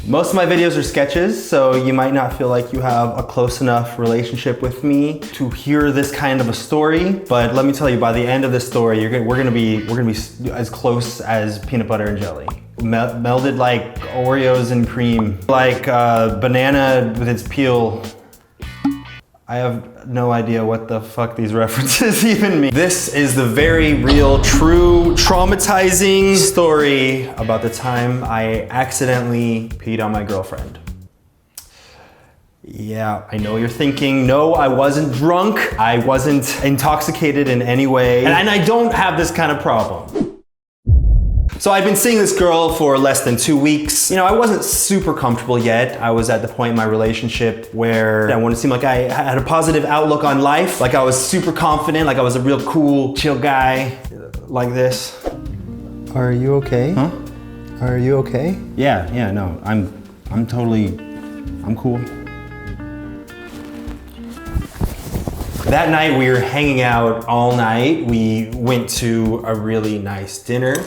Most of my videos are sketches, so you might not feel like you have a close enough relationship with me to hear this kind of a story. But let me tell you, by the end of this story, we're gonna be as close as peanut butter and jelly. Melded like Oreos and cream, like banana with its peel. I have no idea what the fuck these references even mean. This is the very real, true, traumatizing story about the time I accidentally peed on my girlfriend. Yeah, I know what you're thinking. No, I wasn't drunk. I wasn't intoxicated in any way. And I don't have this kind of problem. So I'd been seeing this girl for less than 2 weeks. You know, I wasn't super comfortable yet. I was at the point in my relationship where I wanted to seem like I had a positive outlook on life. Like I was super confident, like I was a real cool, chill guy, like this. Are you okay? Huh? Are you okay? Yeah, no, I'm cool. That night we were hanging out all night. We went to a really nice dinner.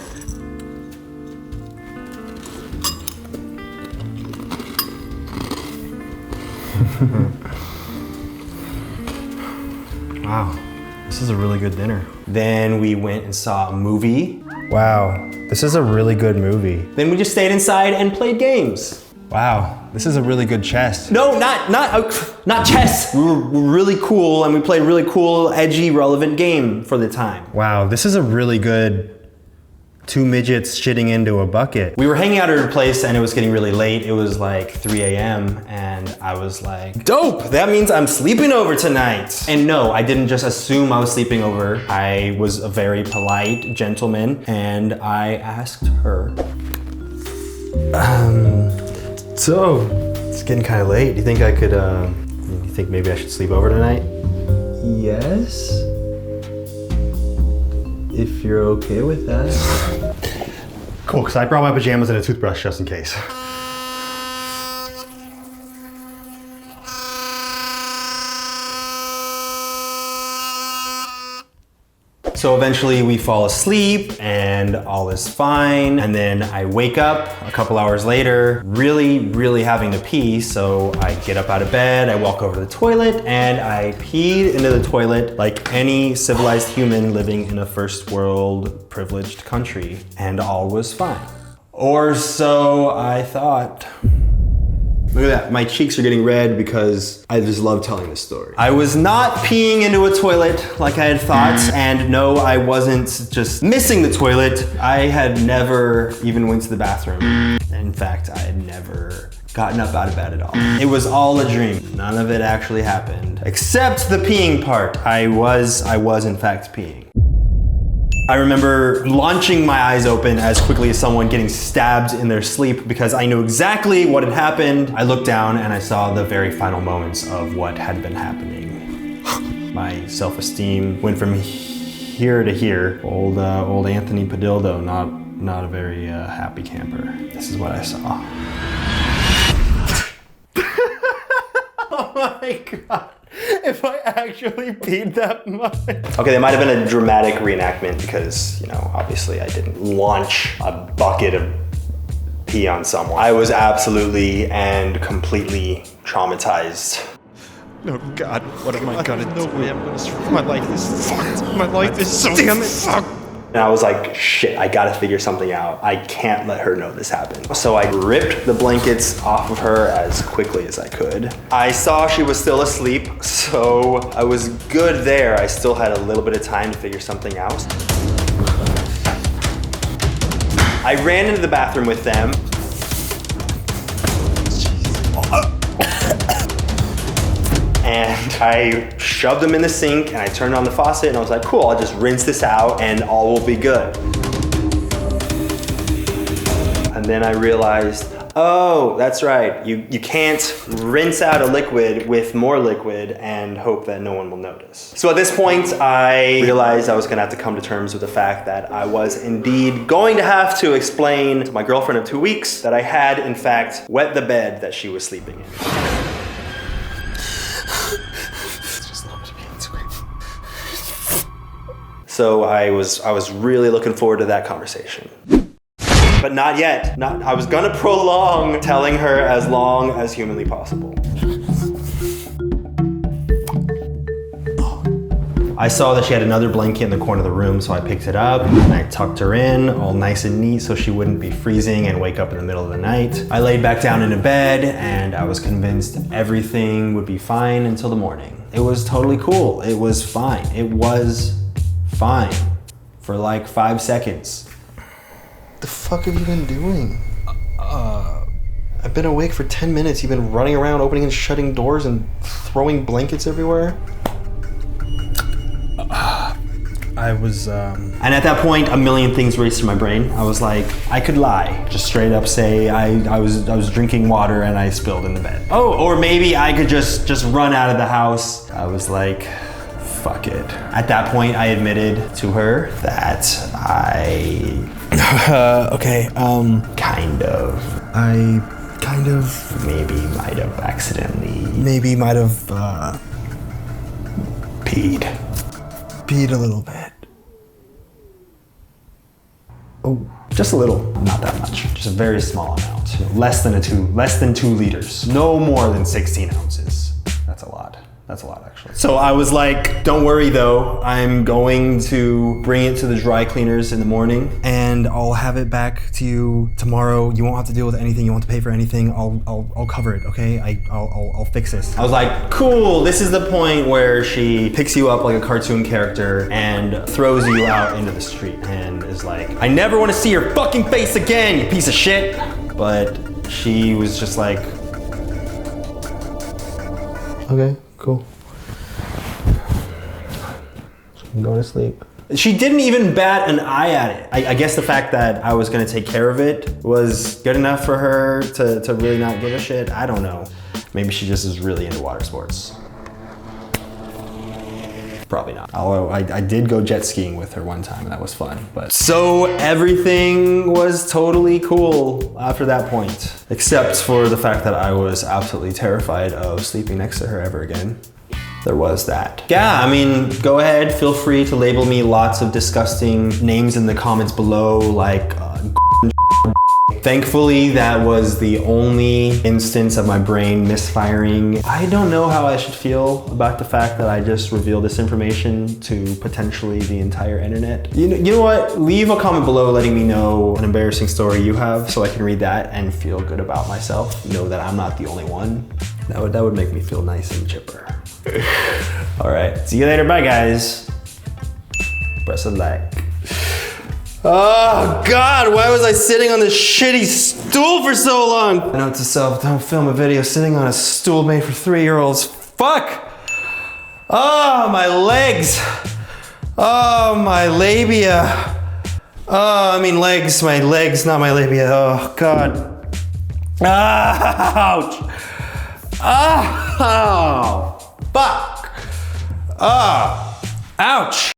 Wow, this is a really good dinner. Then we went and saw a movie. Wow, this is a really good movie. Then we just stayed inside and played games. Wow, this is a really good chess. No, not chess. We were really cool and we played a really cool, edgy, relevant game for the time. Wow, this is a really good two midgets shitting into a bucket. We were hanging out at her place and it was getting really late. It was like 3 a.m. and I was like, dope, that means I'm sleeping over tonight. And no, I didn't just assume I was sleeping over. I was a very polite gentleman and I asked her, so it's getting kind of late. Do you think I could, you think maybe I should sleep over tonight? Yes. If you're okay with that. Cool, because I brought my pajamas and a toothbrush just in case. So eventually we fall asleep and all is fine. And then I wake up a couple hours later, really having to pee. So I get up out of bed, I walk over to the toilet and I peed into the toilet like any civilized human living in a first world privileged country. And all was fine. Or so I thought. Look at that, my cheeks are getting red because I just love telling this story. I was not peeing into a toilet like I had thought, and no, I wasn't just missing the toilet. I had never even went to the bathroom. In fact, I had never gotten up out of bed at all. It was all a dream. None of it actually happened, except the peeing part. I was in fact peeing. I remember launching my eyes open as quickly as someone getting stabbed in their sleep because I knew exactly what had happened. I looked down and I saw the very final moments of what had been happening. My self-esteem went from here to here. Old Anthony Padillo, not a very happy camper. This is what I saw. Oh my God. If I actually peed that much. Okay, that might have been a dramatic reenactment because, you know, obviously I didn't launch a bucket of pee on someone. I was absolutely and completely traumatized. Oh God, what am I gonna do? No way I'm gonna survive. My life is fucked. My life is so fucked. And I was like, shit, I gotta figure something out. I can't let her know this happened. So I ripped the blankets off of her as quickly as I could. I saw she was still asleep, so I was good there. I still had a little bit of time to figure something out. I ran into the bathroom with them. And I shoved them in the sink and I turned on the faucet and I was like, cool, I'll just rinse this out and all will be good. And then I realized, oh, that's right. You can't rinse out a liquid with more liquid and hope that no one will notice. So at this point, I realized I was gonna have to come to terms with the fact that I was indeed going to have to explain to my girlfriend of 2 weeks that I had, in fact, wet the bed that she was sleeping in. So I was really looking forward to that conversation. but not yet. I was gonna prolong telling her as long as humanly possible. I saw that she had another blanket in the corner of the room, so I picked it up and I tucked her in all nice and neat so she wouldn't be freezing and wake up in the middle of the night. I laid back down into bed and I was convinced everything would be fine until the morning. It was totally cool. It was fine. It was fine for like 5 seconds. The fuck have you been doing? I've been awake for 10 minutes. You've been running around, opening and shutting doors and throwing blankets everywhere. I was, And at that point, a million things raced through my brain. I was like, I could lie. Just straight up say I was drinking water and I spilled in the bed. Oh, or maybe I could just run out of the house. I was like, fuck it. At that point, I admitted to her that kind of maybe might have accidentally, peed a little bit. Oh, just a little, not that much. Just a very small amount. Less than 2 liters. No more than 16 ounces. That's a lot. That's a lot, actually. So I was like, don't worry though. I'm going to bring it to the dry cleaners in the morning and I'll have it back to you tomorrow. You won't have to deal with anything. You won't have to pay for anything. I'll cover it, okay? I'll fix this. I was like, cool. This is the point where she picks you up like a cartoon character and throws you out into the street and is like, I never want to see your fucking face again, you piece of shit. But she was just like, okay. Cool. I'm going to sleep. She didn't even bat an eye at it. I guess the fact that I was gonna take care of it was good enough for her to really not give a shit. I don't know. Maybe she just is really into water sports. Probably not. Although I did go jet skiing with her one time and that was fun. But so everything was totally cool after that point, except for the fact that I was absolutely terrified of sleeping next to her ever again. There was that. Yeah, I mean, go ahead, feel free to label me lots of disgusting names in the comments below, like thankfully, that was the only instance of my brain misfiring. I don't know how I should feel about the fact that I just revealed this information to potentially the entire internet. You know what? Leave a comment below letting me know an embarrassing story you have so I can read that and feel good about myself. Know that I'm not the only one. That would make me feel nice and chipper. All right, see you later. Bye, guys. Press a like. Oh God, why was I sitting on this shitty stool for so long? Note to self, don't film a video sitting on a stool made for 3-year-olds. Fuck! Oh, my legs. Oh, my labia. Oh, I mean legs, my legs, not my labia. Oh God. Ouch. Oh, fuck. Oh, ouch.